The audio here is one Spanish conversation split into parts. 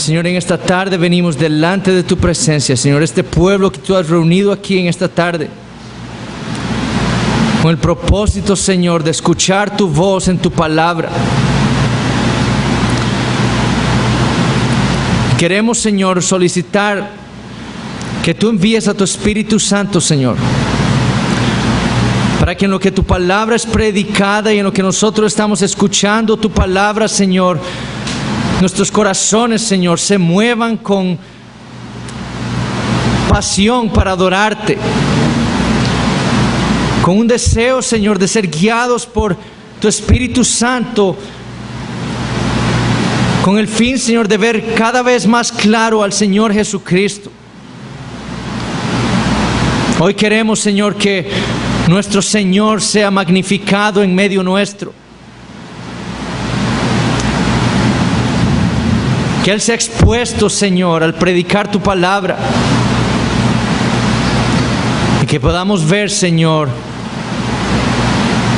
Señor, en esta tarde venimos delante de tu presencia, Señor, este pueblo que tú has reunido aquí en esta tarde, con el propósito, Señor, de escuchar tu voz en tu palabra. Queremos, Señor, solicitar que tú envíes a tu Espíritu Santo, Señor, para que en lo que tu palabra es predicada y en lo que nosotros estamos escuchando tu palabra, Señor, nuestros corazones, Señor, se muevan con pasión para adorarte, con un deseo, Señor, de ser guiados por tu Espíritu Santo, con el fin, Señor, de ver cada vez más claro al Señor Jesucristo. Hoy queremos, Señor, que nuestro Señor sea magnificado en medio nuestro, que Él sea expuesto, Señor, al predicar tu palabra, y que podamos ver, Señor,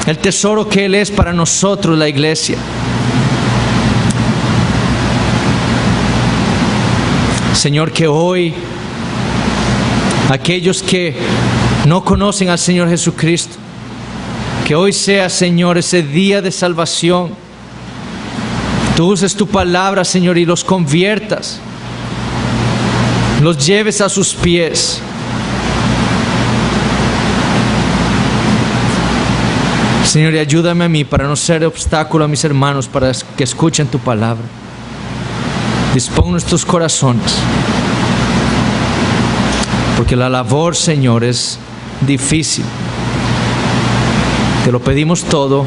el tesoro que Él es para nosotros, la iglesia. Señor, que hoy aquellos que no conocen al Señor Jesucristo, que hoy sea, Señor, ese día de salvación. Tú uses tu palabra, Señor, y los conviertas, los lleves a sus pies. Señor, y ayúdame a mí para no ser obstáculo a mis hermanos, para que escuchen tu palabra. Dispón nuestros corazones, porque la labor, Señor, es difícil. Te lo pedimos todo,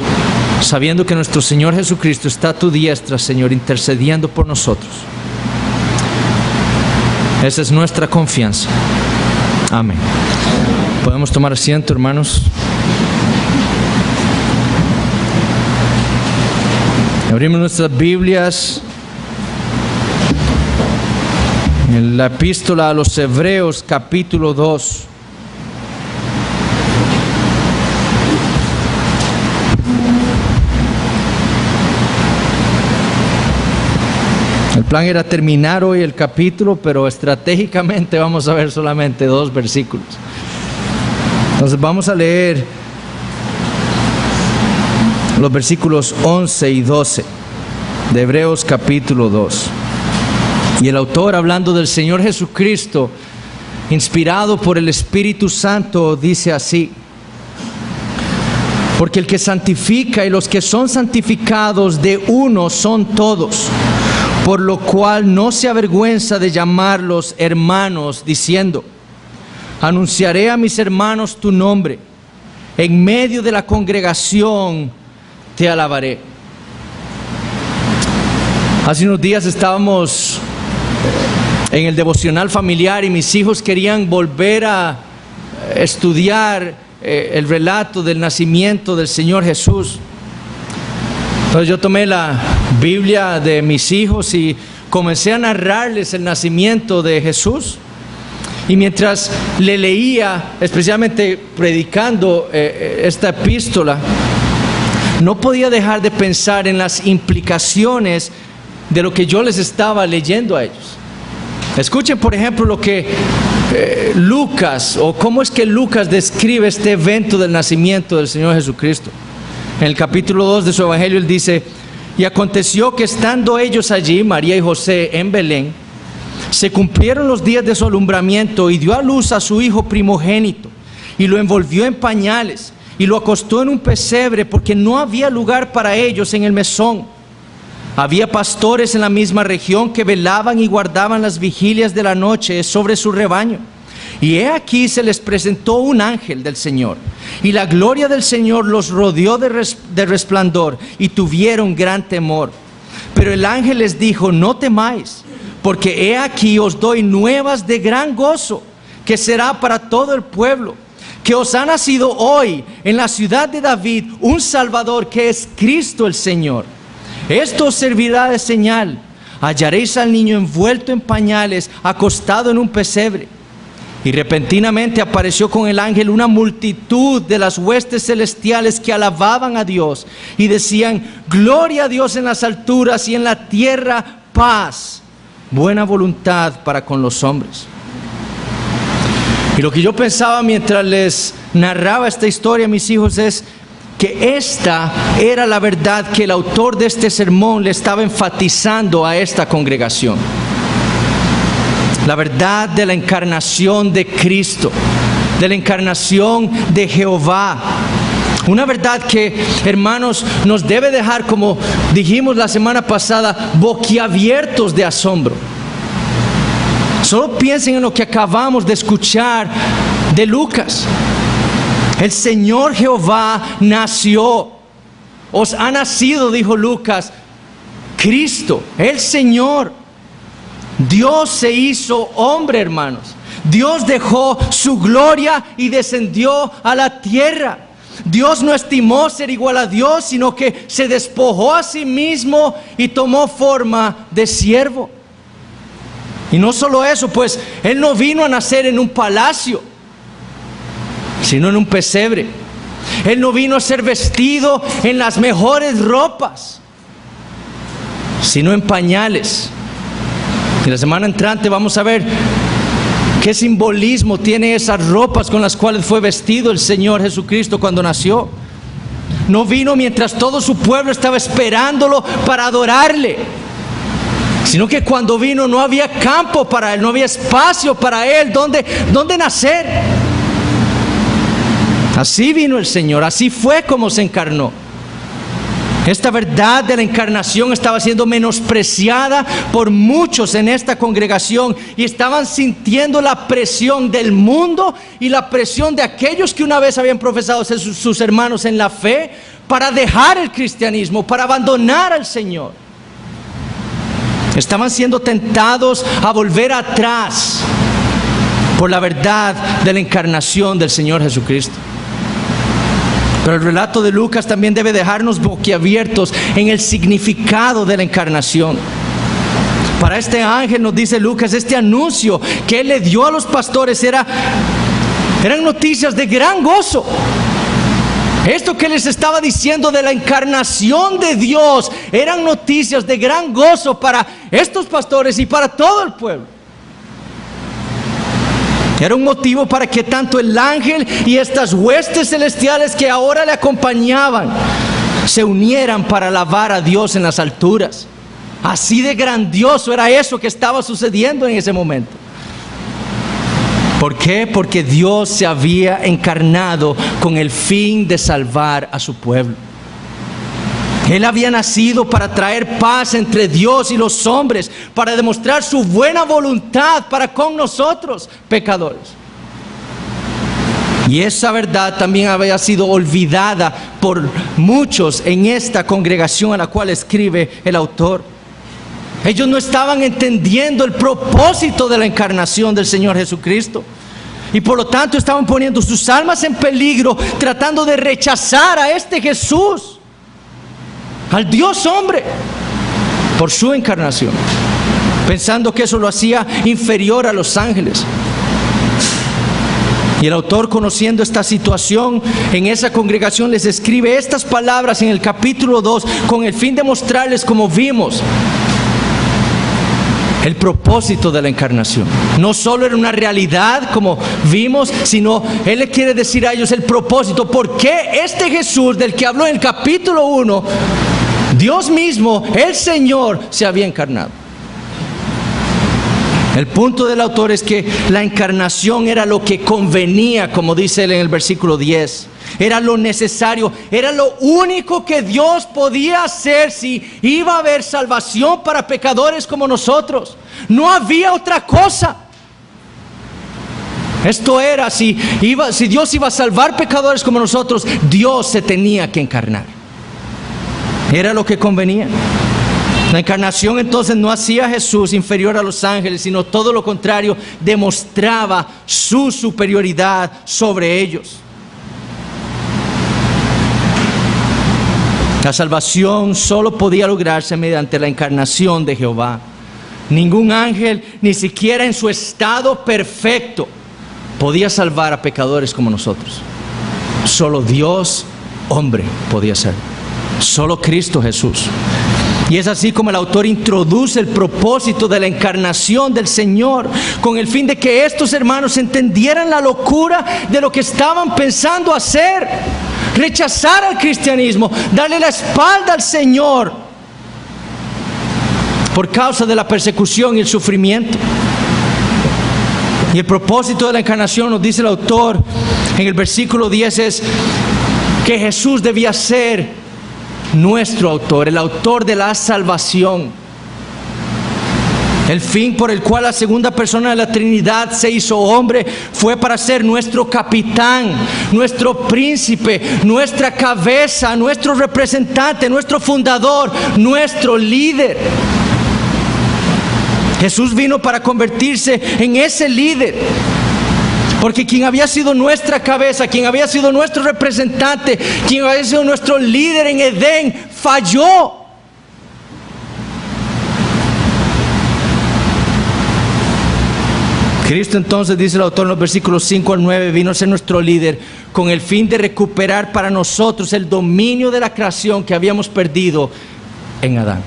sabiendo que nuestro Señor Jesucristo está a tu diestra, Señor, intercediendo por nosotros. Esa es nuestra confianza. Amén. Podemos tomar asiento, hermanos. Abrimos nuestras Biblias en la epístola a los Hebreos, capítulo 2. El plan era terminar hoy el capítulo, pero estratégicamente vamos a ver solamente 2 versículos. Entonces vamos a leer los versículos 11 y 12 de Hebreos capítulo 2. Y el autor, hablando del Señor Jesucristo, inspirado por el Espíritu Santo, dice así: porque el que santifica y los que son santificados de uno son todos, por lo cual no se avergüenza de llamarlos hermanos, diciendo: anunciaré a mis hermanos tu nombre, en medio de la congregación te alabaré. Hace unos días estábamos en el devocional familiar y mis hijos querían volver a estudiar el relato del nacimiento del Señor Jesús. Entonces yo tomé la Biblia de mis hijos y comencé a narrarles el nacimiento de Jesús. Y mientras le leía, especialmente predicando esta epístola, no podía dejar de pensar en las implicaciones de lo que yo les estaba leyendo a ellos. Escuchen, por ejemplo, lo que Lucas, o cómo es que Lucas describe este evento del nacimiento del Señor Jesucristo. En el capítulo 2 de su evangelio él dice: y aconteció que estando ellos allí, María y José, en Belén, se cumplieron los días de su alumbramiento, y dio a luz a su hijo primogénito, y lo envolvió en pañales, y lo acostó en un pesebre, porque no había lugar para ellos en el mesón. Había pastores en la misma región que velaban y guardaban las vigilias de la noche sobre su rebaño. Y he aquí se les presentó un ángel del Señor, y la gloria del Señor los rodeó de resplandor, y tuvieron gran temor. Pero el ángel les dijo: no temáis, porque he aquí os doy nuevas de gran gozo, que será para todo el pueblo, que os ha nacido hoy en la ciudad de David un Salvador, que es Cristo el Señor. Esto os servirá de señal: hallaréis al niño envuelto en pañales, acostado en un pesebre. Y repentinamente apareció con el ángel una multitud de las huestes celestiales que alababan a Dios y decían: gloria a Dios en las alturas y en la tierra paz, buena voluntad para con los hombres. Y lo que yo pensaba mientras les narraba esta historia a mis hijos es que esta era la verdad que el autor de este sermón le estaba enfatizando a esta congregación. La verdad de la encarnación de Cristo, de la encarnación de Jehová. Una verdad que, hermanos, nos debe dejar, como dijimos la semana pasada, boquiabiertos de asombro. Solo piensen en lo que acabamos de escuchar de Lucas. El Señor Jehová nació. Os ha nacido, dijo Lucas, Cristo, el Señor. Dios se hizo hombre, hermanos. Dios dejó su gloria y descendió a la tierra. Dios no estimó ser igual a Dios, sino que se despojó a sí mismo y tomó forma de siervo. Y no solo eso, pues Él no vino a nacer en un palacio, sino en un pesebre. Él no vino a ser vestido en las mejores ropas, sino en pañales. Y la semana entrante vamos a ver qué simbolismo tiene esas ropas con las cuales fue vestido el Señor Jesucristo cuando nació. No vino mientras todo su pueblo estaba esperándolo para adorarle, sino que cuando vino no había campo para Él, no había espacio para Él, ¿dónde nacer? Así vino el Señor, así fue como se encarnó. Esta verdad de la encarnación estaba siendo menospreciada por muchos en esta congregación y estaban sintiendo la presión del mundo y la presión de aquellos que una vez habían profesado ser sus hermanos en la fe para dejar el cristianismo, para abandonar al Señor. Estaban siendo tentados a volver atrás por la verdad de la encarnación del Señor Jesucristo. Pero el relato de Lucas también debe dejarnos boquiabiertos en el significado de la encarnación. Para este ángel, nos dice Lucas, este anuncio que él le dio a los pastores eran noticias de gran gozo. Esto que les estaba diciendo de la encarnación de Dios eran noticias de gran gozo para estos pastores y para todo el pueblo. Era un motivo para que tanto el ángel y estas huestes celestiales que ahora le acompañaban se unieran para alabar a Dios en las alturas. Así de grandioso era eso que estaba sucediendo en ese momento. ¿Por qué? Porque Dios se había encarnado con el fin de salvar a su pueblo. Él había nacido para traer paz entre Dios y los hombres, para demostrar su buena voluntad para con nosotros, pecadores. Y esa verdad también había sido olvidada por muchos en esta congregación a la cual escribe el autor. Ellos no estaban entendiendo el propósito de la encarnación del Señor Jesucristo. Y por lo tanto estaban poniendo sus almas en peligro, tratando de rechazar a este Jesús, al Dios hombre, por su encarnación, pensando que eso lo hacía inferior a los ángeles. Y el autor, conociendo esta situación en esa congregación, les escribe estas palabras en el capítulo 2 con el fin de mostrarles, como vimos, el propósito de la encarnación. No solo era una realidad como vimos, sino él le quiere decir a ellos el propósito. ¿Por qué este Jesús del que habló en el capítulo 1, Dios mismo, el Señor, se había encarnado? El punto del autor es que la encarnación era lo que convenía, como dice él en el versículo 10. Era lo necesario, era lo único que Dios podía hacer si iba a haber salvación para pecadores como nosotros. No había otra cosa. Esto era, si Dios iba a salvar pecadores como nosotros, Dios se tenía que encarnar. Era lo que convenía. La encarnación entonces no hacía a Jesús inferior a los ángeles, sino todo lo contrario, demostraba su superioridad sobre ellos. La salvación solo podía lograrse mediante la encarnación de Jehová. Ningún ángel, ni siquiera en su estado perfecto, podía salvar a pecadores como nosotros. Solo Dios, hombre, podía ser. Solo Cristo Jesús. Y es así como el autor introduce el propósito de la encarnación del Señor, con el fin de que estos hermanos entendieran la locura de lo que estaban pensando hacer: rechazar al cristianismo, darle la espalda al Señor por causa de la persecución y el sufrimiento. Y el propósito de la encarnación, nos dice el autor en el versículo 10, es que Jesús debía ser nuestro autor, el autor de la salvación. El fin por el cual la segunda persona de la Trinidad se hizo hombre fue para ser nuestro capitán, nuestro príncipe, nuestra cabeza, nuestro representante, nuestro fundador, nuestro líder. Jesús vino para convertirse en ese líder, porque quien había sido nuestra cabeza, quien había sido nuestro representante, quien había sido nuestro líder en Edén, falló. Cristo entonces, dice el autor en los versículos 5 al 9, vino a ser nuestro líder con el fin de recuperar para nosotros el dominio de la creación que habíamos perdido en Adán.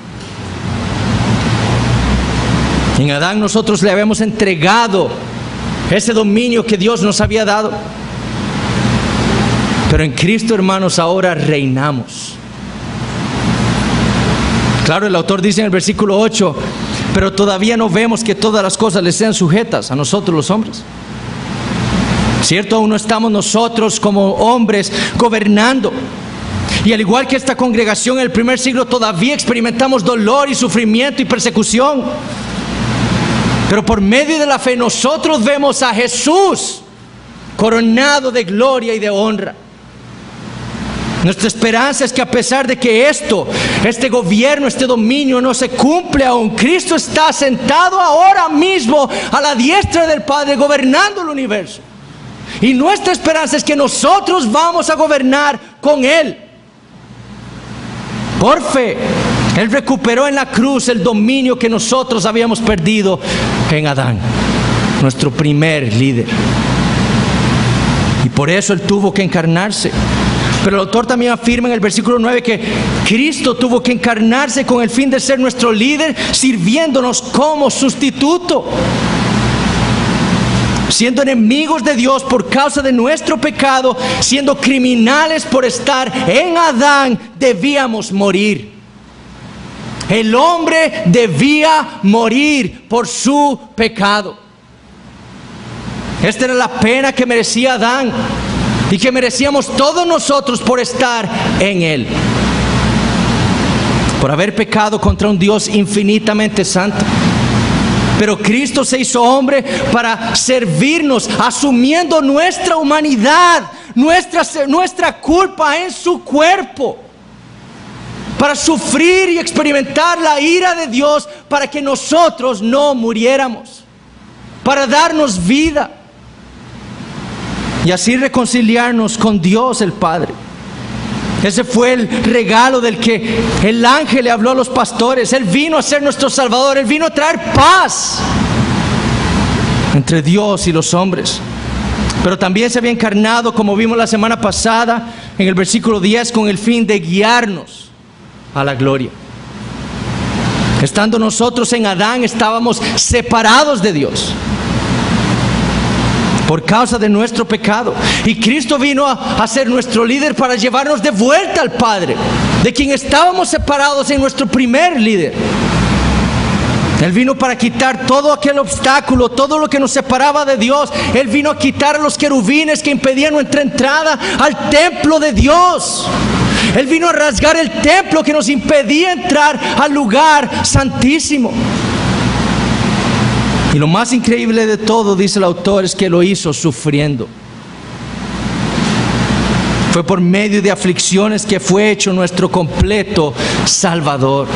En Adán nosotros le habíamos entregado ese dominio que Dios nos había dado. Pero en Cristo, hermanos, ahora reinamos. Claro, el autor dice en el versículo 8, pero todavía no vemos que todas las cosas le sean sujetas a nosotros los hombres. ¿Cierto? Aún no estamos nosotros como hombres gobernando. Y al igual que esta congregación en el primer siglo, todavía experimentamos dolor y sufrimiento y persecución. Pero por medio de la fe nosotros vemos a Jesús coronado de gloria y de honra. Nuestra esperanza es que a pesar de que este gobierno, este dominio no se cumple aún, Cristo está sentado ahora mismo a la diestra del Padre, gobernando el universo. Y nuestra esperanza es que nosotros vamos a gobernar con Él. Por fe, Él recuperó en la cruz el dominio que nosotros habíamos perdido en Adán, nuestro primer líder. Y por eso Él tuvo que encarnarse. Pero el autor también afirma en el versículo 9 que Cristo tuvo que encarnarse con el fin de ser nuestro líder, sirviéndonos como sustituto. Siendo enemigos de Dios por causa de nuestro pecado, siendo criminales por estar en Adán, debíamos morir. El hombre debía morir por su pecado. Esta era la pena que merecía Adán y que merecíamos todos nosotros por estar en él, por haber pecado contra un Dios infinitamente santo. Pero Cristo se hizo hombre para servirnos, asumiendo nuestra humanidad, nuestra culpa en su cuerpo, para sufrir y experimentar la ira de Dios, para que nosotros no muriéramos, para darnos vida y así reconciliarnos con Dios el Padre. Ese fue el regalo del que el ángel le habló a los pastores. Él vino a ser nuestro Salvador. Él vino a traer paz entre Dios y los hombres. Pero también se había encarnado, como vimos la semana pasada, en el versículo 10, con el fin de guiarnos a la gloria. Estando nosotros en Adán, estábamos separados de Dios por causa de nuestro pecado. Y Cristo vino a ser nuestro líder para llevarnos de vuelta al Padre, de quien estábamos separados en nuestro primer líder. Él vino para quitar todo aquel obstáculo, todo lo que nos separaba de Dios. Él vino a quitar los querubines que impedían nuestra entrada al templo de Dios. Él vino a rasgar el templo que nos impedía entrar al lugar santísimo. Y lo más increíble de todo, dice el autor, es que lo hizo sufriendo. Fue por medio de aflicciones que fue hecho nuestro completo Salvador.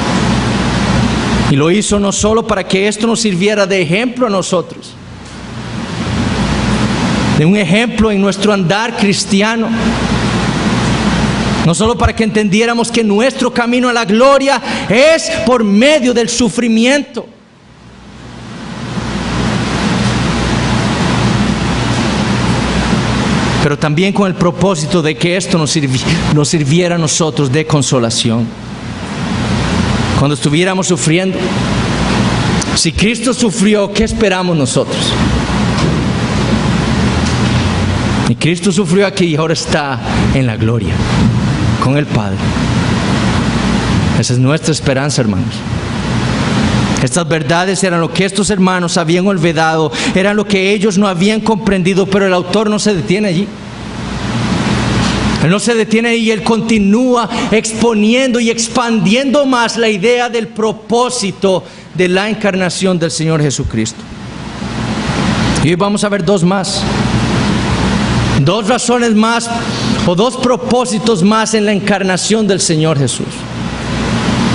Y lo hizo no solo para que esto nos sirviera de ejemplo a nosotros, de un ejemplo en nuestro andar cristiano, no solo para que entendiéramos que nuestro camino a la gloria es por medio del sufrimiento, pero también con el propósito de que esto nos sirviera a nosotros de consolación. cuando estuviéramos sufriendo. Si Cristo sufrió, ¿qué esperamos nosotros? Y Cristo sufrió aquí y ahora está en la gloria con el Padre. Esa es nuestra esperanza, hermanos. Estas verdades eran lo que estos hermanos habían olvidado, eran lo que ellos no habían comprendido, pero el autor no se detiene allí. Él no se detiene ahí, él continúa exponiendo y expandiendo más la idea del propósito de la encarnación del Señor Jesucristo. Y hoy vamos a ver dos más. Dos razones más o dos propósitos más en la encarnación del Señor Jesús.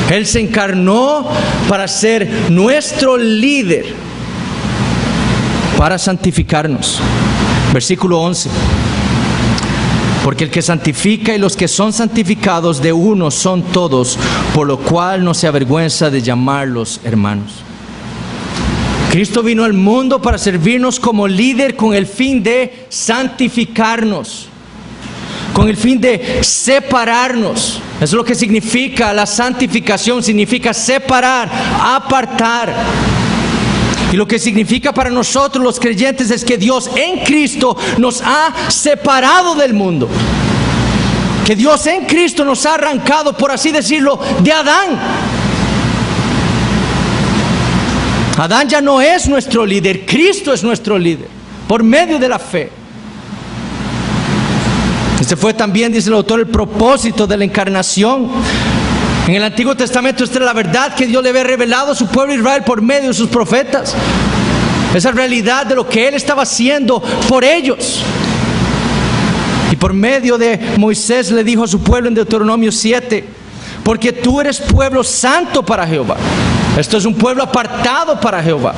Él se encarnó para ser nuestro líder, para santificarnos. Versículo 11. Porque el que santifica y los que son santificados de uno son todos, por lo cual no se avergüenza de llamarlos hermanos. Cristo vino al mundo para servirnos como líder con el fin de santificarnos, con el fin de separarnos. Eso es lo que significa la santificación, significa separar, apartar. Y lo que significa para nosotros los creyentes es que Dios en Cristo nos ha separado del mundo. Que Dios en Cristo nos ha arrancado, por así decirlo, de Adán. Adán ya no es nuestro líder, Cristo es nuestro líder, por medio de la fe. Este fue también, dice el autor, el propósito de la encarnación. En el Antiguo Testamento esta es la verdad que Dios le había revelado a su pueblo Israel por medio de sus profetas. Esa realidad de lo que Él estaba haciendo por ellos. Y por medio de Moisés le dijo a su pueblo en Deuteronomio 7, porque tú eres pueblo santo para Jehová. Esto es un pueblo apartado para Jehová.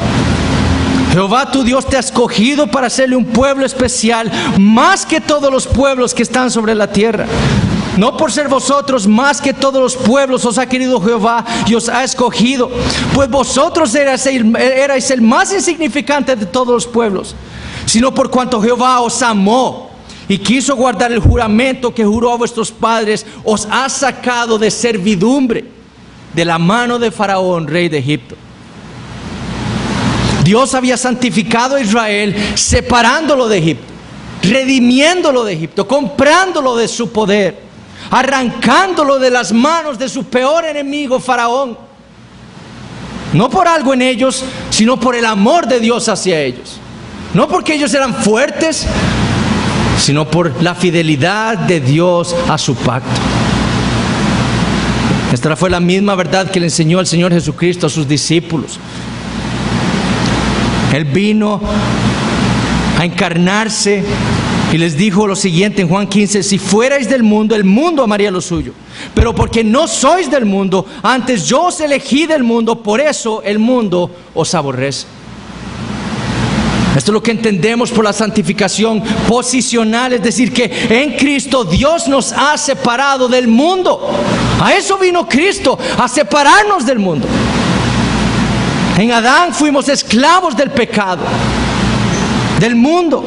Jehová tu Dios te ha escogido para hacerle un pueblo especial, más que todos los pueblos que están sobre la tierra. No por ser vosotros más que todos los pueblos os ha querido Jehová y os ha escogido, pues vosotros erais el más insignificante de todos los pueblos, sino por cuanto Jehová os amó y quiso guardar el juramento que juró a vuestros padres, os ha sacado de servidumbre de la mano de Faraón, rey de Egipto. Dios había santificado a Israel, separándolo de Egipto, redimiéndolo de Egipto, comprándolo de su poder, arrancándolo de las manos de su peor enemigo, Faraón. No por algo en ellos, sino por el amor de Dios hacia ellos. No porque ellos eran fuertes, sino por la fidelidad de Dios a su pacto. Esta fue la misma verdad que le enseñó el Señor Jesucristo a sus discípulos. Él vino a encarnarse y les dijo lo siguiente en Juan 15: si fuerais del mundo, el mundo amaría lo suyo, pero porque no sois del mundo, antes yo os elegí del mundo, por eso el mundo os aborrece. Esto es lo que entendemos por la santificación posicional, es decir, que en Cristo Dios nos ha separado del mundo. A eso vino Cristo, a separarnos del mundo. En Adán fuimos esclavos del pecado, del mundo.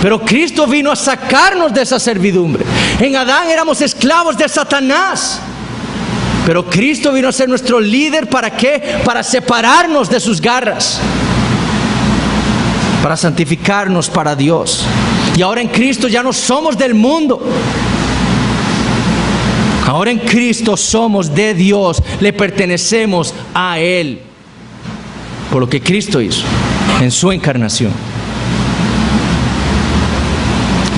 Pero Cristo vino a sacarnos de esa servidumbre. En Adán éramos esclavos de Satanás. Pero Cristo vino a ser nuestro líder. ¿Para qué? Para separarnos de sus garras. Para santificarnos para Dios. Y ahora en Cristo ya no somos del mundo. Ahora en Cristo somos de Dios. Le pertenecemos a Él. Por lo que Cristo hizo en su encarnación.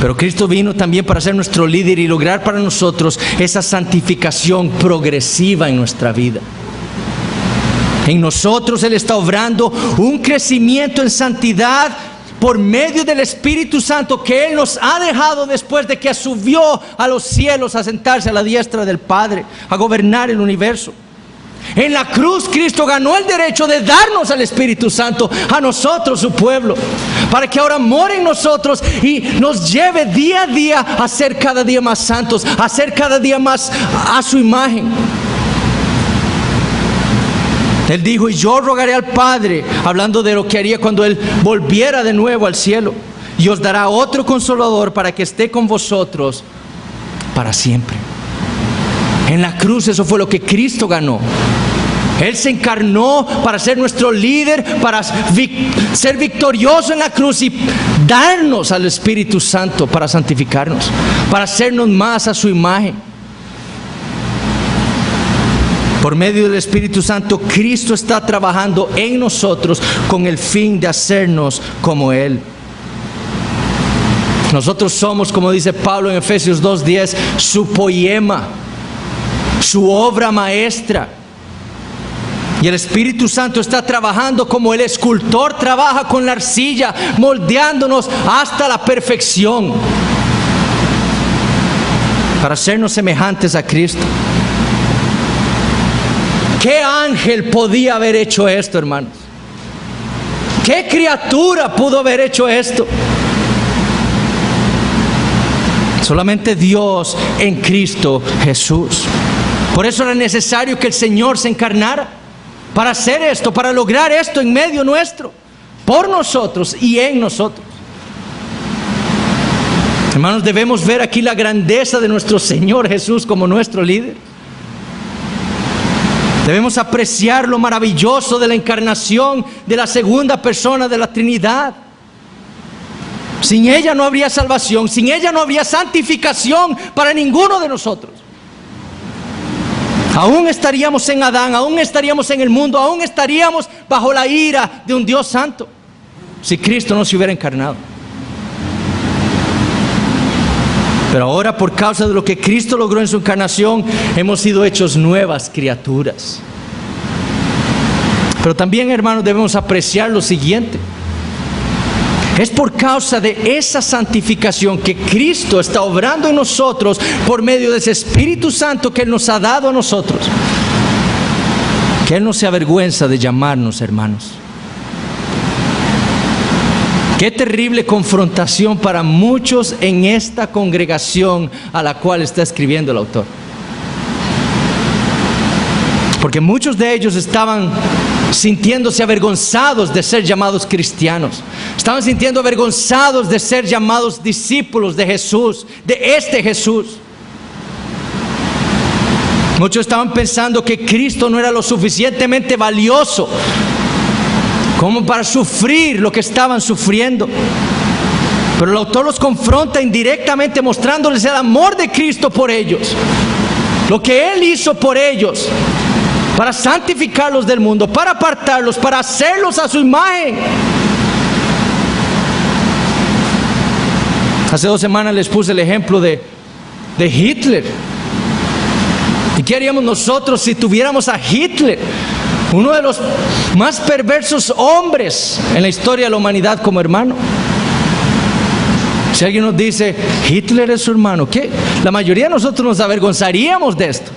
Pero Cristo vino también para ser nuestro líder y lograr para nosotros esa santificación progresiva en nuestra vida. En nosotros Él está obrando un crecimiento en santidad por medio del Espíritu Santo que Él nos ha dejado después de que subió a los cielos a sentarse a la diestra del Padre, a gobernar el universo. En la cruz Cristo ganó el derecho de darnos al Espíritu Santo a nosotros, su pueblo, para que ahora more en nosotros y nos lleve día a día a ser cada día más santos, a ser cada día más a su imagen. Él dijo: y yo rogaré al Padre, hablando de lo que haría cuando Él volviera de nuevo al cielo, y os dará otro consolador para que esté con vosotros para siempre. En la cruz eso fue lo que Cristo ganó. Él se encarnó para ser nuestro líder, para ser victorioso en la cruz y darnos al Espíritu Santo para santificarnos, para hacernos más a su imagen. Por medio del Espíritu Santo, Cristo está trabajando en nosotros con el fin de hacernos como Él. Nosotros somos, como dice Pablo en Efesios 2:10, su poema, su obra maestra. Y el Espíritu Santo está trabajando como el escultor trabaja con la arcilla, moldeándonos hasta la perfección para hacernos semejantes a Cristo. ¿Qué ángel podía haber hecho esto, hermanos? ¿Qué criatura pudo haber hecho esto? Solamente Dios en Cristo Jesús. Por eso era necesario que el Señor se encarnara para hacer esto, para lograr esto en medio nuestro, por nosotros y en nosotros. Hermanos, debemos ver aquí la grandeza de nuestro Señor Jesús como nuestro líder. Debemos apreciar lo maravilloso de la encarnación de la segunda persona de la Trinidad. Sin ella no habría salvación, sin ella no habría santificación para ninguno de nosotros. Aún estaríamos en Adán, aún estaríamos en el mundo, aún estaríamos bajo la ira de un Dios santo, si Cristo no se hubiera encarnado. Pero ahora, por causa de lo que Cristo logró en su encarnación, hemos sido hechos nuevas criaturas. Pero también, hermanos, debemos apreciar lo siguiente. Es por causa de esa santificación que Cristo está obrando en nosotros por medio de ese Espíritu Santo que Él nos ha dado a nosotros, que Él no se avergüenza de llamarnos hermanos. Qué terrible confrontación para muchos en esta congregación a la cual está escribiendo el autor. Porque muchos de ellos estaban sintiéndose avergonzados de ser llamados cristianos. Estaban sintiendo avergonzados de ser llamados discípulos de Jesús, de este Jesús. Muchos estaban pensando que Cristo no era lo suficientemente valioso como para sufrir lo que estaban sufriendo. Pero el autor los confronta indirectamente, mostrándoles el amor de Cristo por ellos, lo que Él hizo por ellos, para santificarlos del mundo, para apartarlos, para hacerlos a su imagen. Hace 2 semanas les puse el ejemplo de Hitler. ¿Y qué haríamos nosotros si tuviéramos a Hitler, uno de los más perversos hombres en la historia de la humanidad, como hermano? Si alguien nos dice, Hitler es su hermano, ¿qué? La mayoría de nosotros nos avergonzaríamos de esto.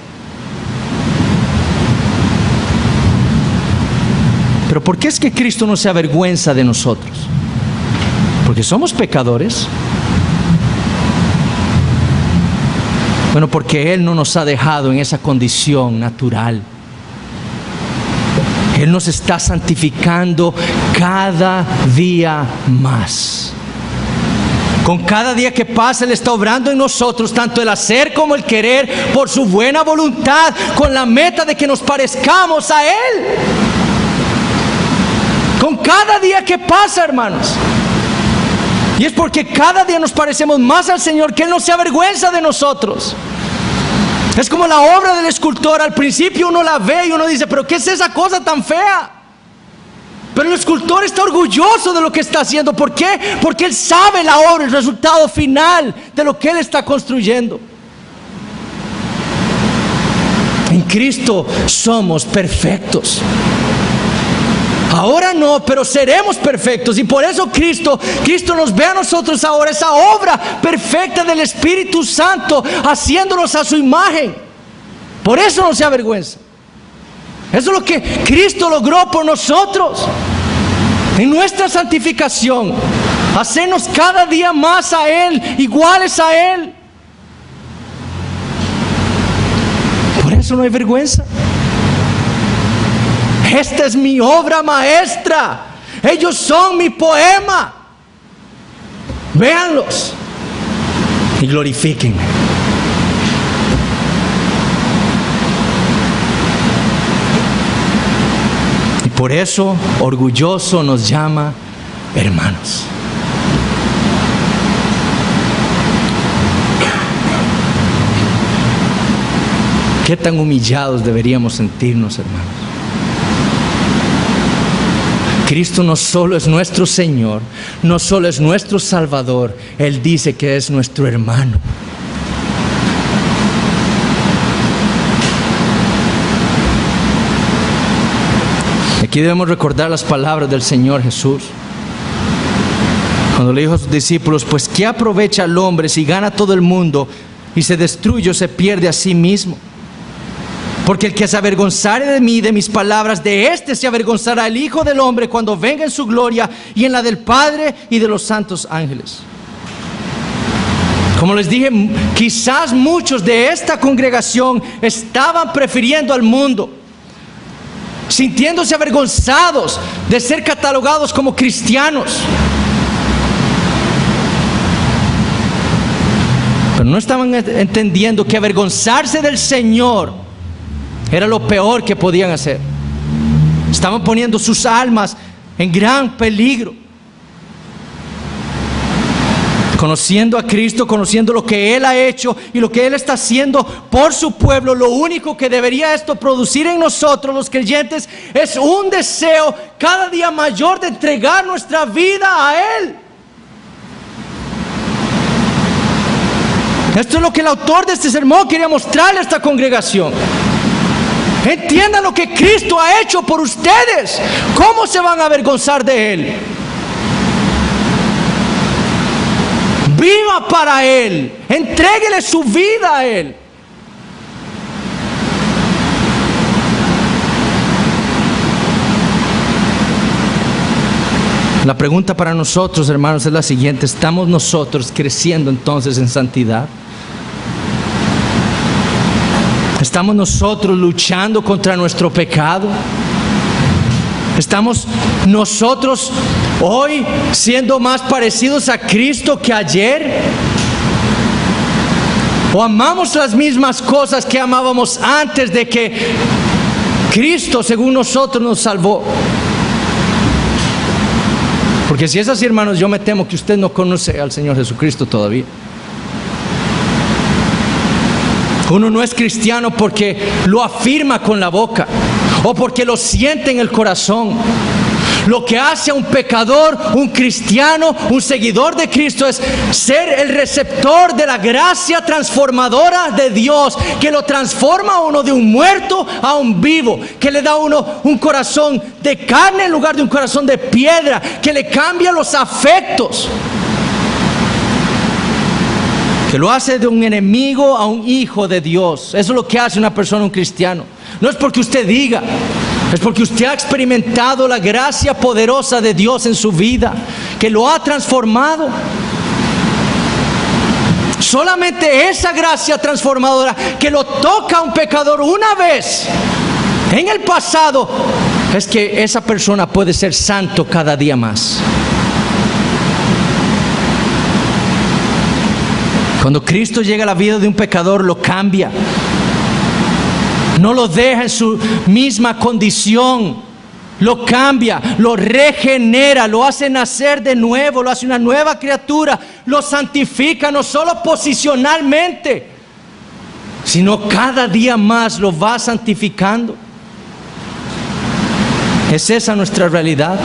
Pero ¿por qué es que Cristo no se avergüenza de nosotros? ¿Porque somos pecadores? Bueno, porque Él no nos ha dejado en esa condición natural. Él nos está santificando cada día más. Con cada día que pasa, Él está obrando en nosotros tanto el hacer como el querer por su buena voluntad, con la meta de que nos parezcamos a Él. Con cada día que pasa, hermanos. Y es porque cada día nos parecemos más al Señor que Él no se avergüenza de nosotros. Es como la obra del escultor. Al principio uno la ve y uno dice, pero ¿qué es esa cosa tan fea? Pero el escultor está orgulloso de lo que está haciendo. ¿Por qué? Porque él sabe la obra, el resultado final de lo que él está construyendo. En Cristo somos perfectos. Ahora no, pero seremos perfectos. Y por eso Cristo nos ve a nosotros ahora, esa obra perfecta del Espíritu Santo, haciéndonos a su imagen. Por eso no se avergüenza. Eso es lo que Cristo logró por nosotros. En nuestra santificación, hacernos cada día más a Él, iguales a Él. Por eso no hay vergüenza. Esta es mi obra maestra. Ellos son mi poema. Véanlos y glorifíquenme. por eso, orgulloso, nos llama hermanos. ¿Qué tan humillados deberíamos sentirnos, hermanos? Cristo no solo es nuestro Señor, no solo es nuestro Salvador, Él dice que es nuestro hermano. Aquí debemos recordar las palabras del Señor Jesús, cuando le dijo a sus discípulos: pues ¿qué aprovecha el hombre si gana todo el mundo y se destruye o se pierde a sí mismo? Porque el que se avergonzare de mí, de mis palabras, de éste se avergonzará el Hijo del Hombre cuando venga en su gloria y en la del Padre y de los santos ángeles. Como les dije, quizás muchos de esta congregación estaban prefiriendo al mundo, sintiéndose avergonzados de ser catalogados como cristianos. Pero no estaban entendiendo que avergonzarse del Señor era lo peor que podían hacer. Estaban poniendo sus almas en gran peligro. Conociendo a Cristo, conociendo lo que Él ha hecho y lo que Él está haciendo por su pueblo, lo único que debería esto producir en nosotros, los creyentes, es un deseo cada día mayor de entregar nuestra vida a Él. Esto es lo que el autor de este sermón quería mostrarle a esta congregación. Entiendan lo que Cristo ha hecho por ustedes. ¿Cómo se van a avergonzar de Él? Viva para Él. Entréguele su vida a Él. La pregunta para nosotros, hermanos, es la siguiente: ¿estamos nosotros creciendo entonces en santidad? ¿Estamos nosotros luchando contra nuestro pecado? ¿Estamos nosotros hoy siendo más parecidos a Cristo que ayer? ¿O amamos las mismas cosas que amábamos antes de que Cristo, según nosotros, nos salvó? Porque si es así, hermanos, yo me temo que usted no conoce al Señor Jesucristo todavía. Uno no es cristiano porque lo afirma con la boca o porque lo siente en el corazón. Lo que hace a un pecador, un cristiano, un seguidor de Cristo es ser el receptor de la gracia transformadora de Dios, que lo transforma a uno de un muerto a un vivo, que le da a uno un corazón de carne en lugar de un corazón de piedra, que le cambia los afectos, que lo hace de un enemigo a un hijo de Dios. Eso es lo que hace una persona, un cristiano. No es porque usted diga, es porque usted ha experimentado la gracia poderosa de Dios en su vida, que lo ha transformado. Solamente esa gracia transformadora que lo toca a un pecador una vez en el pasado, es que esa persona puede ser santo cada día más. Cuando Cristo llega a la vida de un pecador, lo cambia. No lo deja en su misma condición. Lo cambia, lo regenera, lo hace nacer de nuevo, lo hace una nueva criatura. Lo santifica, no solo posicionalmente, sino cada día más lo va santificando. ¿Es esa nuestra realidad?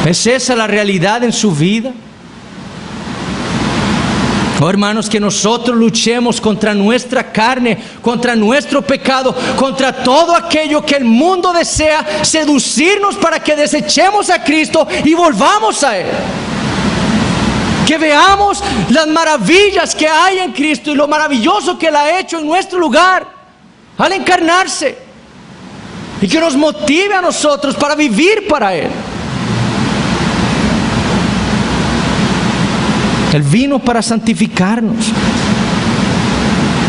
¿Es esa la realidad en su vida? Oh, hermanos, que nosotros luchemos contra nuestra carne, contra nuestro pecado, contra todo aquello que el mundo desea seducirnos para que desechemos a Cristo y volvamos a Él. Que veamos las maravillas que hay en Cristo y lo maravilloso que Él ha hecho en nuestro lugar al encarnarse, y que nos motive a nosotros para vivir para Él. Él vino para santificarnos.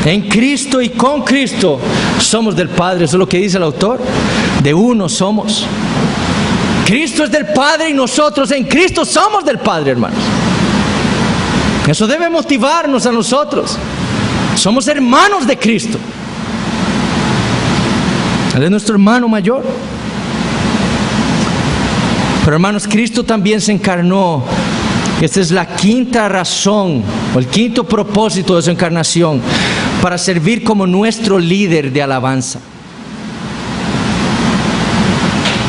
En Cristo y con Cristo somos del Padre. Eso es lo que dice el autor. De uno somos. Cristo es del Padre y nosotros en Cristo somos del Padre, hermanos. Eso debe motivarnos a nosotros. Somos hermanos de Cristo. Él es nuestro hermano mayor. Pero hermanos, Cristo también se encarnó. Esta es la quinta razón, o el quinto propósito de su encarnación, para servir como nuestro líder de alabanza.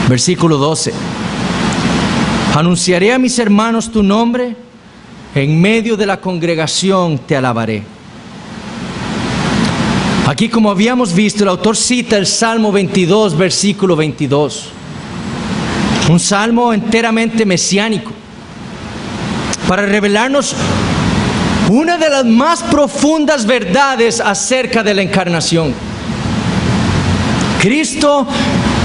Versículo 12. Anunciaré a mis hermanos tu nombre, en medio de la congregación te alabaré. Aquí, como habíamos visto, el autor cita el Salmo 22, versículo 22. Un salmo enteramente mesiánico, para revelarnos una de las más profundas verdades acerca de la encarnación. Cristo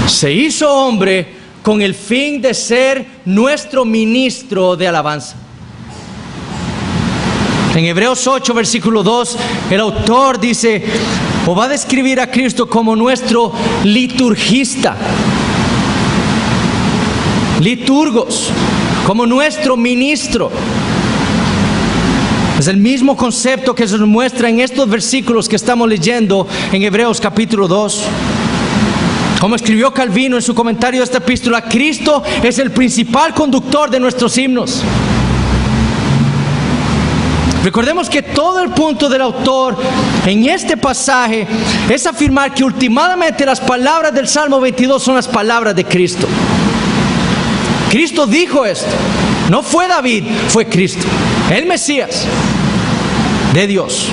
se hizo hombre con el fin de ser nuestro ministro de alabanza. En Hebreos 8, versículo 2, el autor dice, o va a describir a Cristo como nuestro liturgista. Liturgos, como nuestro ministro. Es el mismo concepto que se nos muestra en estos versículos que estamos leyendo en Hebreos capítulo 2. Como escribió Calvino en su comentario de esta epístola, Cristo es el principal conductor de nuestros himnos. Recordemos que todo el punto del autor en este pasaje es afirmar que últimamente las palabras del Salmo 22 son las palabras de Cristo. Cristo dijo esto. No fue David, fue Cristo, el Mesías de Dios.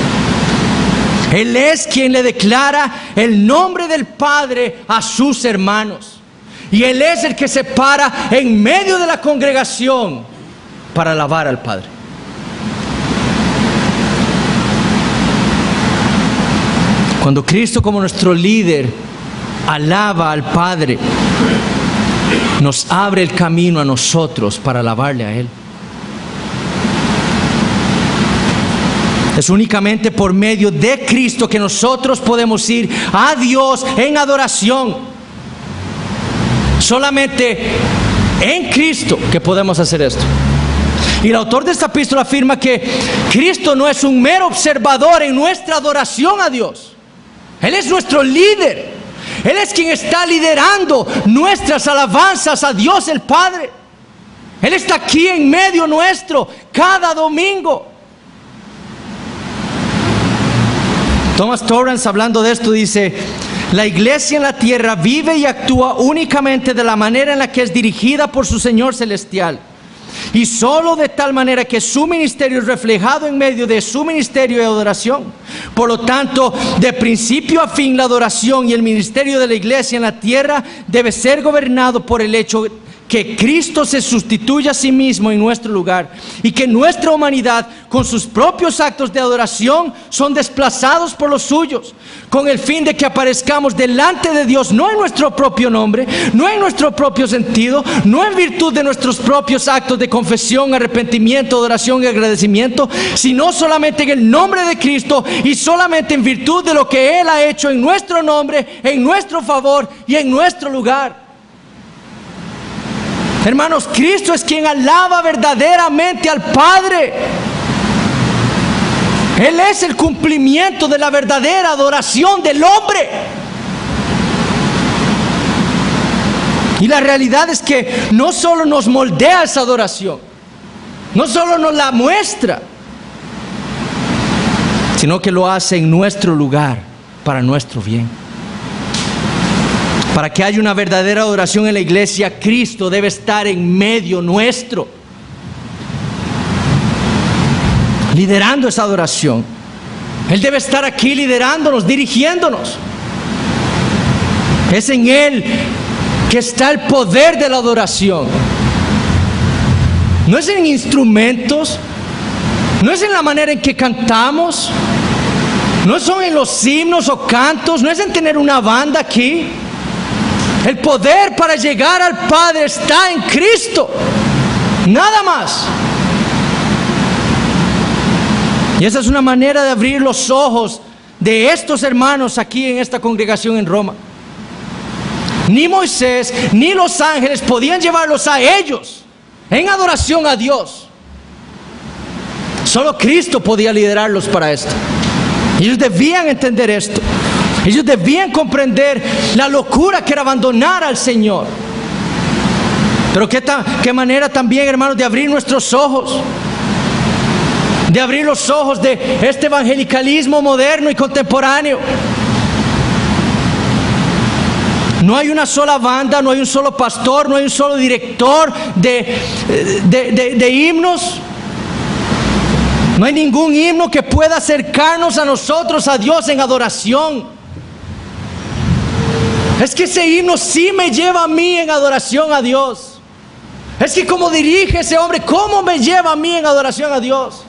Él es quien le declara el nombre del Padre a sus hermanos. Y Él es el que se para en medio de la congregación para alabar al Padre. Cuando Cristo, como nuestro líder, alaba al Padre, nos abre el camino a nosotros para alabarle a Él. Es únicamente por medio de Cristo que nosotros podemos ir a Dios en adoración. Solamente en Cristo que podemos hacer esto. Y el autor de esta epístola afirma que Cristo no es un mero observador en nuestra adoración a Dios. Él es nuestro líder. Él es quien está liderando nuestras alabanzas a Dios el Padre. Él está aquí en medio nuestro cada domingo. Thomas Torrance, hablando de esto, dice: la iglesia en la tierra vive y actúa únicamente de la manera en la que es dirigida por su Señor celestial, y solo de tal manera que su ministerio es reflejado en medio de su ministerio de adoración. Por lo tanto, de principio a fin, la adoración y el ministerio de la iglesia en la tierra debe ser gobernado por el hecho que Cristo se sustituye a sí mismo en nuestro lugar, y que nuestra humanidad, con sus propios actos de adoración, son desplazados por los suyos, con el fin de que aparezcamos delante de Dios no en nuestro propio nombre, no en nuestro propio sentido, no en virtud de nuestros propios actos de confesión, arrepentimiento, adoración y agradecimiento, sino solamente en el nombre de Cristo y solamente en virtud de lo que Él ha hecho en nuestro nombre, en nuestro favor y en nuestro lugar. Hermanos, Cristo es quien alaba verdaderamente al Padre. Él es el cumplimiento de la verdadera adoración del hombre. Y la realidad es que no solo nos moldea esa adoración, no solo nos la muestra, sino que lo hace en nuestro lugar, para nuestro bien. Para que haya una verdadera adoración en la iglesia, Cristo debe estar en medio nuestro, liderando esa adoración. Él debe estar aquí liderándonos, dirigiéndonos. Es en Él que está el poder de la adoración. No es en instrumentos, no es en la manera en que cantamos, no son en los himnos o cantos, no es en tener una banda aquí. El poder para llegar al Padre está en Cristo, nada más. Y esa es una manera de abrir los ojos de estos hermanos aquí en esta congregación en Roma. Ni Moisés ni los ángeles podían llevarlos a ellos en adoración a Dios. Solo Cristo podía liderarlos para esto. Ellos debían entender esto. Ellos debían comprender la locura que era abandonar al Señor. Pero qué manera también, hermanos, de abrir nuestros ojos, de abrir los ojos de este evangelicalismo moderno y contemporáneo. No hay una sola banda, no hay un solo pastor, no hay un solo director de himnos. No hay ningún himno que pueda acercarnos a nosotros, a Dios en adoración. Es que ese himno sí me lleva a mí en adoración a Dios. Es que como dirige ese hombre, ¿cómo me lleva a mí en adoración a Dios?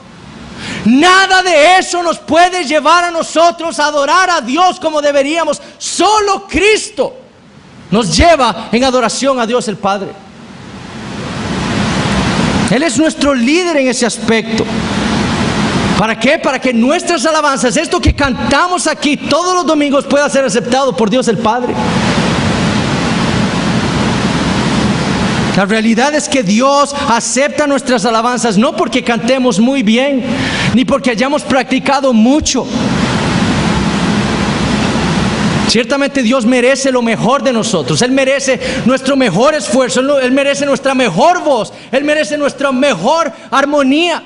Nada de eso nos puede llevar a nosotros a adorar a Dios como deberíamos. Solo Cristo nos lleva en adoración a Dios el Padre. Él es nuestro líder en ese aspecto. ¿Para qué? Para que nuestras alabanzas, esto que cantamos aquí todos los domingos, pueda ser aceptado por Dios el Padre. La realidad es que Dios acepta nuestras alabanzas no porque cantemos muy bien, ni porque hayamos practicado mucho. Ciertamente Dios merece lo mejor de nosotros. Él merece nuestro mejor esfuerzo. Él merece nuestra mejor voz. Él merece nuestra mejor armonía.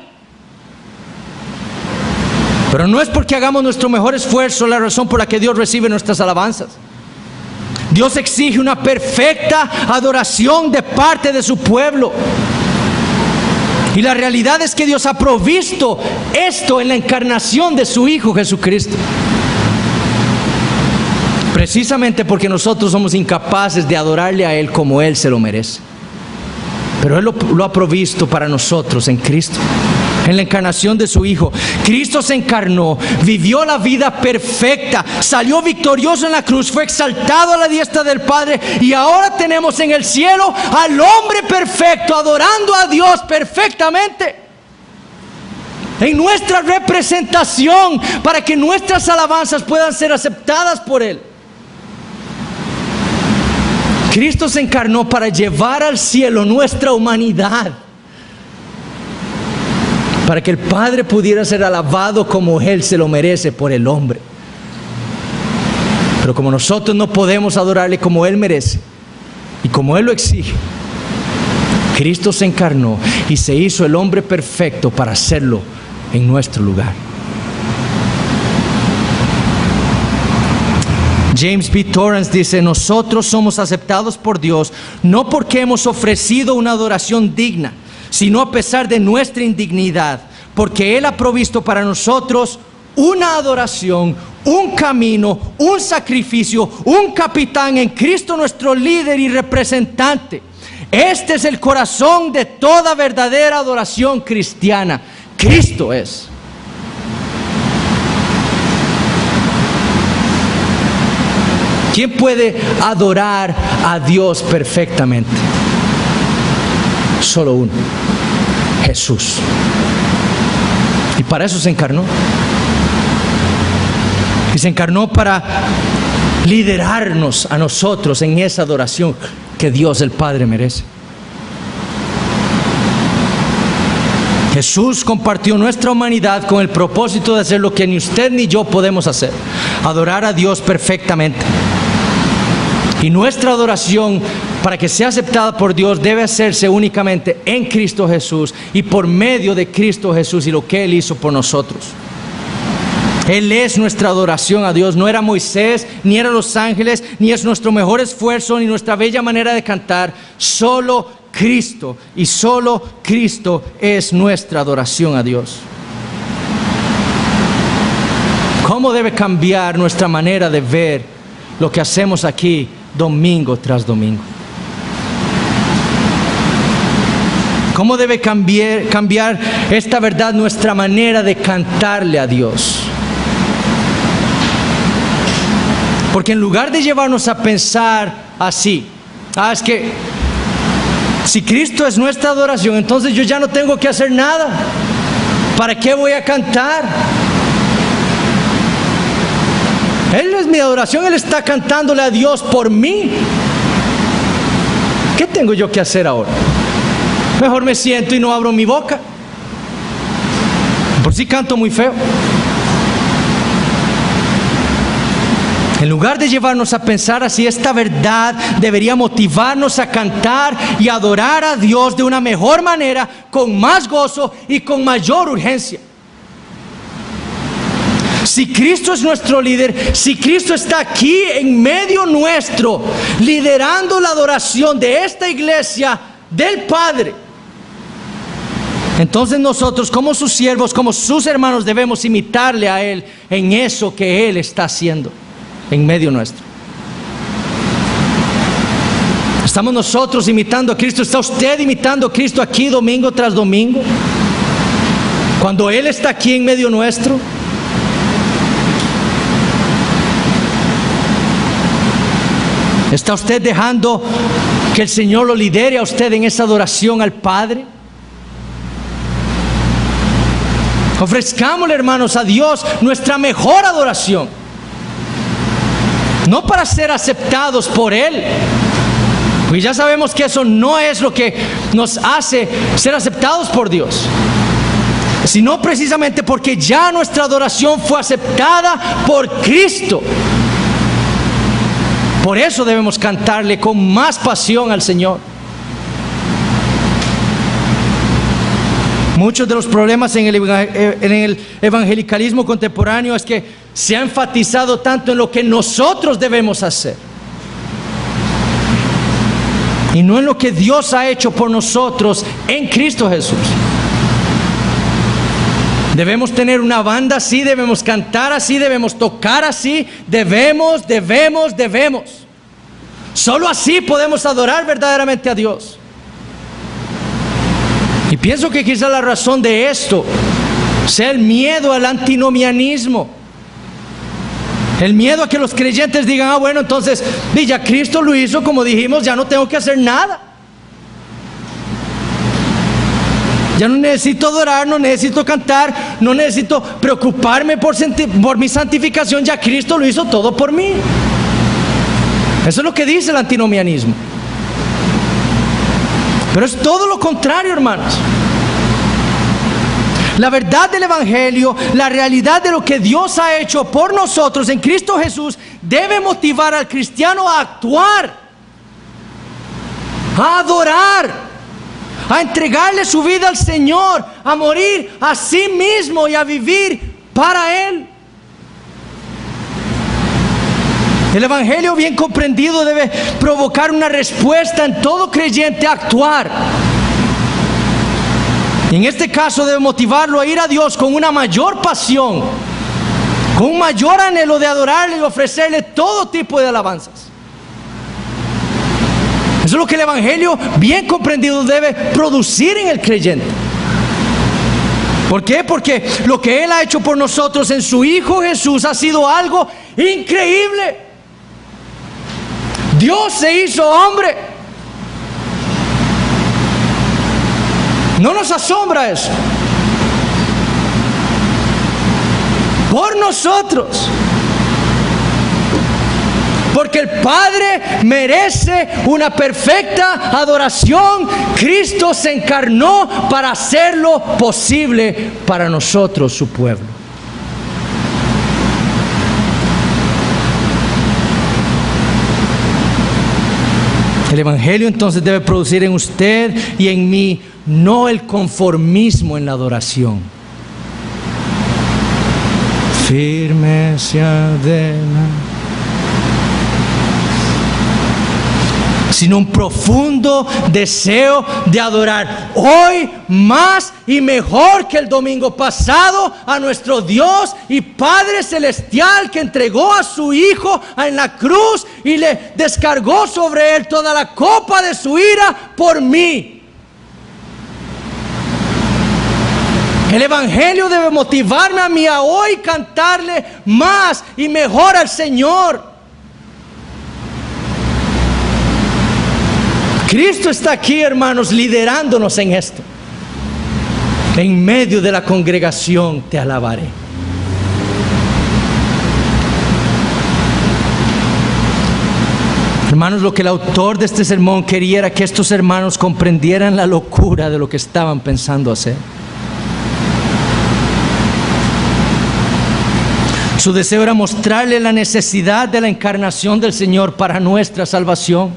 Pero no es porque hagamos nuestro mejor esfuerzo la razón por la que Dios recibe nuestras alabanzas. Dios exige una perfecta adoración de parte de su pueblo. Y la realidad es que Dios ha provisto esto en la encarnación de su Hijo Jesucristo. Precisamente porque nosotros somos incapaces de adorarle a Él como Él se lo merece. Pero Él lo ha provisto para nosotros en Cristo, en la encarnación de su Hijo. Cristo se encarnó, vivió la vida perfecta, salió victorioso en la cruz, fue exaltado a la diestra del Padre, y ahora tenemos en el cielo al hombre perfecto, adorando a Dios perfectamente, en nuestra representación, para que nuestras alabanzas puedan ser aceptadas por Él. Cristo se encarnó para llevar al cielo nuestra humanidad, para que el Padre pudiera ser alabado como Él se lo merece por el hombre. Pero como nosotros no podemos adorarle como Él merece y como Él lo exige, Cristo se encarnó y se hizo el hombre perfecto para hacerlo en nuestro lugar. James B. Torrance dice: nosotros somos aceptados por Dios no porque hemos ofrecido una adoración digna, sino a pesar de nuestra indignidad, porque Él ha provisto para nosotros una adoración, un camino, un sacrificio, un capitán en Cristo, nuestro líder y representante. Este es el corazón de toda verdadera adoración cristiana. Cristo es. ¿Quién puede adorar a Dios perfectamente? Solo uno: Jesús. Y para eso se encarnó. Y se encarnó para liderarnos a nosotros en esa adoración que Dios el Padre merece. Jesús compartió nuestra humanidad con el propósito de hacer lo que ni usted ni yo podemos hacer: adorar a Dios perfectamente. Y nuestra adoración, para que sea aceptada por Dios, debe hacerse únicamente en Cristo Jesús y por medio de Cristo Jesús y lo que Él hizo por nosotros. Él es nuestra adoración a Dios. No era Moisés, ni eran los ángeles, ni es nuestro mejor esfuerzo, ni nuestra bella manera de cantar. Solo Cristo, y solo Cristo es nuestra adoración a Dios. ¿Cómo debe cambiar nuestra manera de ver lo que hacemos aquí domingo tras domingo? ¿Cómo debe cambiar esta verdad nuestra manera de cantarle a Dios? Porque en lugar de llevarnos a pensar así: es que si Cristo es nuestra adoración, entonces yo ya no tengo que hacer nada. ¿Para qué voy a cantar? Él es mi adoración, Él está cantándole a Dios por mí. ¿Qué tengo yo que hacer ahora? Mejor me siento y no abro mi boca. Por si canto muy feo. En lugar de llevarnos a pensar así, esta verdad debería motivarnos a cantar y adorar a Dios de una mejor manera, con más gozo y con mayor urgencia. Si Cristo es nuestro líder, si Cristo está aquí en medio nuestro, liderando la adoración de esta iglesia del Padre, entonces nosotros como sus siervos, como sus hermanos, debemos imitarle a Él en eso que Él está haciendo en medio nuestro. ¿Estamos nosotros imitando a Cristo? ¿Está usted imitando a Cristo aquí domingo tras domingo? Cuando Él está aquí en medio nuestro. ¿Está usted dejando que el Señor lo lidere a usted en esa adoración al Padre? Ofrezcámosle, hermanos, a Dios nuestra mejor adoración. No para ser aceptados por Él, porque ya sabemos que eso no es lo que nos hace ser aceptados por Dios, sino precisamente porque ya nuestra adoración fue aceptada por Cristo. Por eso debemos cantarle con más pasión al Señor. Muchos de los problemas en el evangelicalismo contemporáneo es que se ha enfatizado tanto en lo que nosotros debemos hacer y no en lo que Dios ha hecho por nosotros en Cristo Jesús. Debemos tener una banda así, debemos cantar así, debemos tocar así, debemos. Solo así podemos adorar verdaderamente a Dios. Y pienso que quizá la razón de esto sea el miedo al antinomianismo. El miedo a que los creyentes digan, bueno, entonces, ya Cristo lo hizo, como dijimos, ya no tengo que hacer nada. Ya no necesito adorar, no necesito cantar, no necesito preocuparme por mi santificación, ya Cristo lo hizo todo por mí. Eso es lo que dice el antinomianismo. Pero es todo lo contrario, hermanos. La verdad del Evangelio, la realidad de lo que Dios ha hecho por nosotros en Cristo Jesús, debe motivar al cristiano a actuar, a adorar, a entregarle su vida al Señor, a morir a sí mismo y a vivir para Él. El Evangelio bien comprendido debe provocar una respuesta en todo creyente a actuar. Y en este caso debe motivarlo a ir a Dios con una mayor pasión, con un mayor anhelo de adorarle y ofrecerle todo tipo de alabanzas. Eso es lo que el Evangelio bien comprendido debe producir en el creyente. ¿Por qué? Porque lo que Él ha hecho por nosotros en su Hijo Jesús ha sido algo increíble. Dios se hizo hombre. No nos asombra eso. Por nosotros. Porque el Padre merece una perfecta adoración. Cristo se encarnó para hacerlo posible para nosotros, su pueblo. El Evangelio entonces debe producir en usted y en mí no el conformismo en la adoración. Firme hacia adelante. Sino un profundo deseo de adorar hoy más y mejor que el domingo pasado a nuestro Dios y Padre Celestial, que entregó a su Hijo en la cruz y le descargó sobre Él toda la copa de su ira por mí. El Evangelio debe motivarme a mí a hoy cantarle más y mejor al Señor. Cristo está aquí, hermanos, liderándonos en esto. En medio de la congregación te alabaré. Hermanos, lo que el autor de este sermón quería era que estos hermanos comprendieran la locura de lo que estaban pensando hacer. Su deseo era mostrarle la necesidad de la encarnación del Señor para nuestra salvación.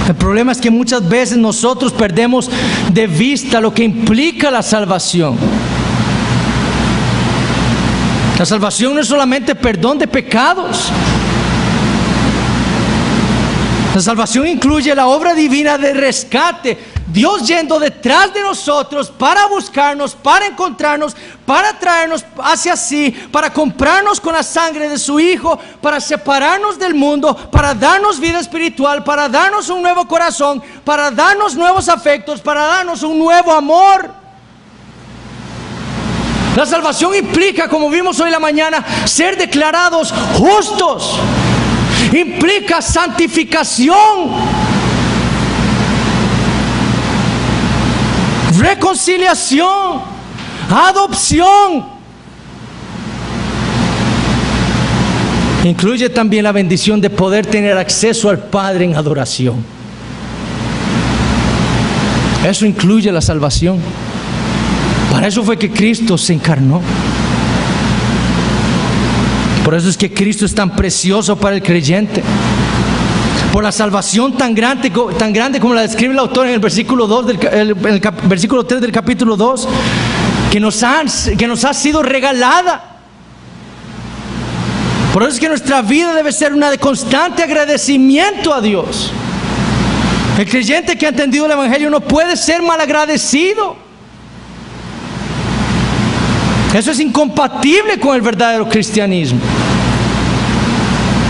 El problema es que muchas veces nosotros perdemos de vista lo que implica la salvación. La salvación no es solamente perdón de pecados. La salvación incluye la obra divina de rescate. Dios yendo detrás de nosotros para buscarnos, para encontrarnos, para traernos hacia sí, para comprarnos con la sangre de su Hijo, para separarnos del mundo, para darnos vida espiritual, para darnos un nuevo corazón, para darnos nuevos afectos, para darnos un nuevo amor. La salvación implica, como vimos hoy en la mañana, ser declarados justos. Implica santificación, reconciliación, adopción. Incluye también la bendición de poder tener acceso al Padre en adoración. Eso incluye la salvación. Para eso fue que Cristo se encarnó. Por eso es que Cristo es tan precioso para el creyente. Por la salvación tan grande como la describe el autor en el versículo 2 versículo 3 del capítulo 2, que nos ha sido regalada. Por eso es que nuestra vida debe ser una de constante agradecimiento a Dios. El creyente que ha entendido el Evangelio no puede ser malagradecido. Eso es incompatible con el verdadero cristianismo.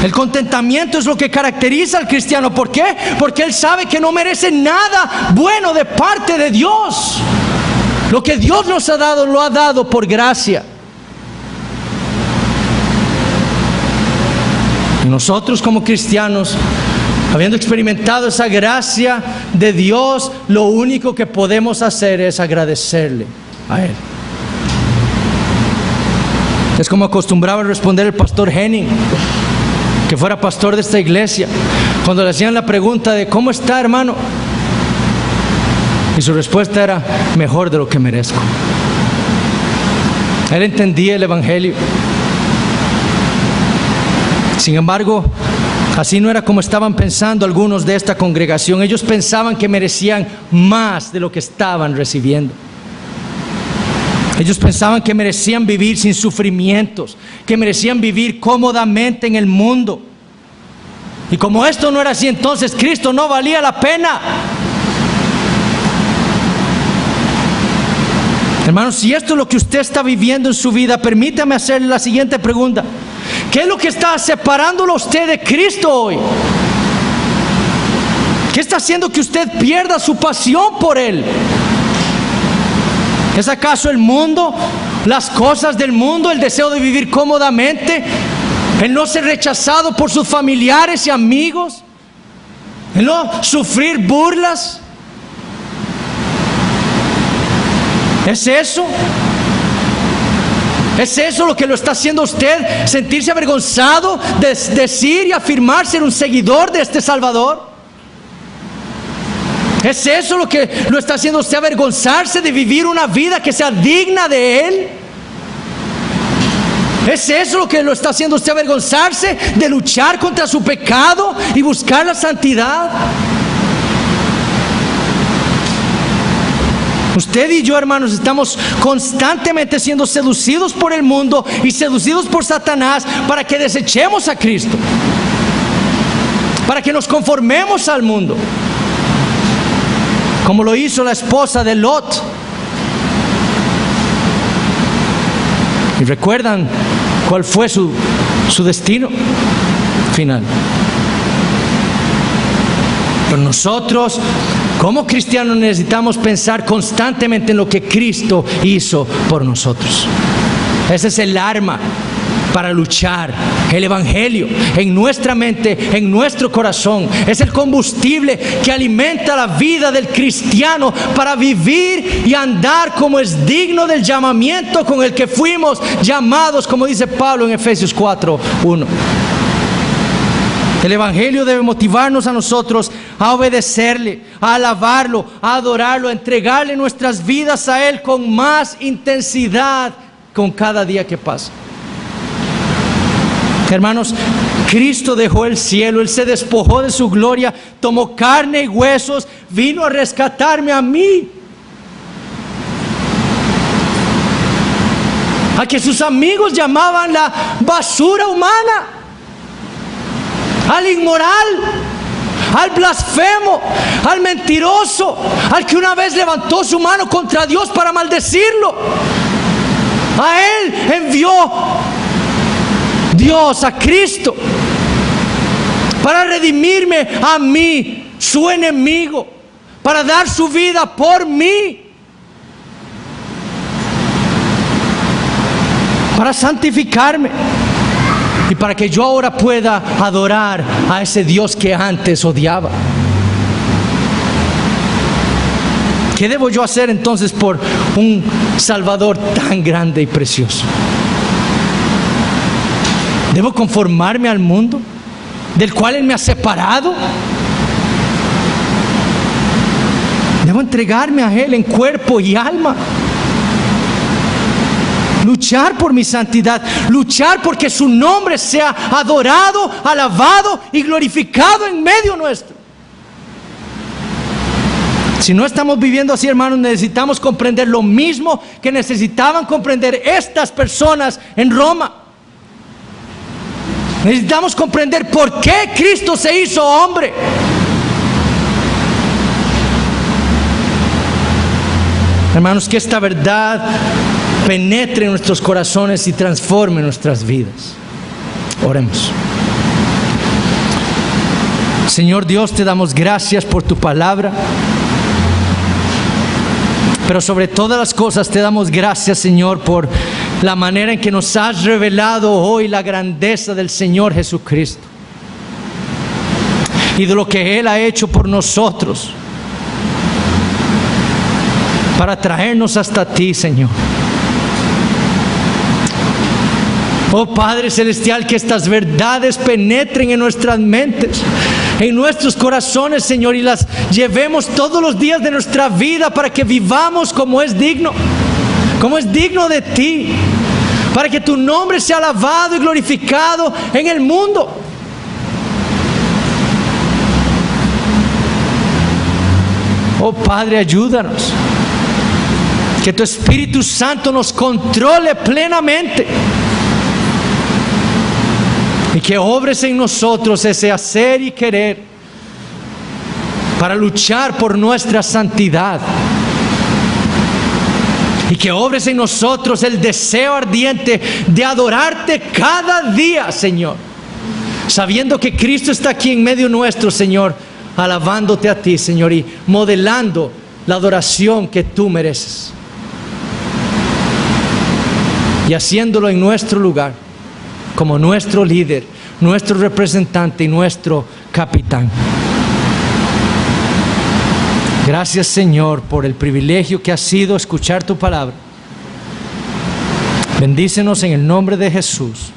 El contentamiento es lo que caracteriza al cristiano. ¿Por qué? Porque él sabe que no merece nada bueno de parte de Dios. Lo que Dios nos ha dado, lo ha dado por gracia. Y nosotros como cristianos, habiendo experimentado esa gracia de Dios, lo único que podemos hacer es agradecerle a Él. Es como acostumbraba a responder el pastor Henning, que fuera pastor de esta iglesia, cuando le hacían la pregunta de ¿cómo está, hermano? Y su respuesta era: mejor de lo que merezco. Él entendía el Evangelio. Sin embargo, así no era como estaban pensando algunos de esta congregación. Ellos pensaban que merecían más de lo que estaban recibiendo. Ellos pensaban que merecían vivir sin sufrimientos, que merecían vivir cómodamente en el mundo. Y como esto no era así, entonces Cristo no valía la pena. Hermanos, si esto es lo que usted está viviendo en su vida, permítame hacerle la siguiente pregunta: ¿qué es lo que está separándolo a usted de Cristo hoy? ¿Qué está haciendo que usted pierda su pasión por Él? ¿Es acaso el mundo, las cosas del mundo, el deseo de vivir cómodamente, el no ser rechazado por sus familiares y amigos, el no sufrir burlas? ¿Es eso? ¿Es eso lo que lo está haciendo a usted sentirse avergonzado de decir y afirmar ser un seguidor de este Salvador? ¿Es eso lo que lo está haciendo a usted avergonzarse de vivir una vida que sea digna de Él? ¿Es eso lo que lo está haciendo a usted avergonzarse de luchar contra su pecado y buscar la santidad? Usted y yo, hermanos, estamos constantemente siendo seducidos por el mundo y seducidos por Satanás para que desechemos a Cristo, para que nos conformemos al mundo, como lo hizo la esposa de Lot. ¿Y recuerdan cuál fue su destino final? Pero nosotros, como cristianos, necesitamos pensar constantemente en lo que Cristo hizo por nosotros. Ese es el arma para luchar, el Evangelio en nuestra mente, en nuestro corazón. Es el combustible que alimenta la vida del cristiano para vivir y andar como es digno del llamamiento con el que fuimos llamados, como dice Pablo en Efesios 4:1. El Evangelio debe motivarnos a nosotros a obedecerle, a alabarlo, a adorarlo, a entregarle nuestras vidas a Él con más intensidad con cada día que pasa. Hermanos, Cristo dejó el cielo, Él se despojó de su gloria, tomó carne y huesos, vino a rescatarme a mí. A que sus amigos llamaban la basura humana, al inmoral, al blasfemo, al mentiroso, al que una vez levantó su mano contra Dios para maldecirlo. A Él envió Dios, a Cristo, para redimirme a mí, su enemigo, para dar su vida por mí, para santificarme y para que yo ahora pueda adorar a ese Dios que antes odiaba. ¿Qué debo yo hacer entonces por un Salvador tan grande y precioso? ¿Debo conformarme al mundo del cual Él me ha separado? ¿Debo entregarme a Él en cuerpo y alma? Luchar por mi santidad, luchar porque su nombre sea adorado, alabado y glorificado en medio nuestro. Si no estamos viviendo así, hermanos, necesitamos comprender lo mismo que necesitaban comprender estas personas en Roma. Necesitamos comprender por qué Cristo se hizo hombre. Hermanos, que esta verdad penetre en nuestros corazones y transforme nuestras vidas. Oremos. Señor Dios, te damos gracias por tu palabra. Pero sobre todas las cosas te damos gracias, Señor, por la manera en que nos has revelado hoy la grandeza del Señor Jesucristo y de lo que Él ha hecho por nosotros para traernos hasta ti, Señor. Oh Padre Celestial, que estas verdades penetren en nuestras mentes, en nuestros corazones, Señor, y las llevemos todos los días de nuestra vida para que vivamos como es digno de ti, para que tu nombre sea alabado y glorificado en el mundo. Oh Padre, ayúdanos, que tu Espíritu Santo nos controle plenamente y que obres en nosotros ese hacer y querer para luchar por nuestra santidad, y que obres en nosotros el deseo ardiente de adorarte cada día, Señor, sabiendo que Cristo está aquí en medio nuestro, Señor, alabándote a ti, Señor, y modelando la adoración que tú mereces, y haciéndolo en nuestro lugar como nuestro líder, nuestro representante y nuestro capitán. Gracias, Señor, por el privilegio que ha sido escuchar tu palabra. Bendícenos en el nombre de Jesús.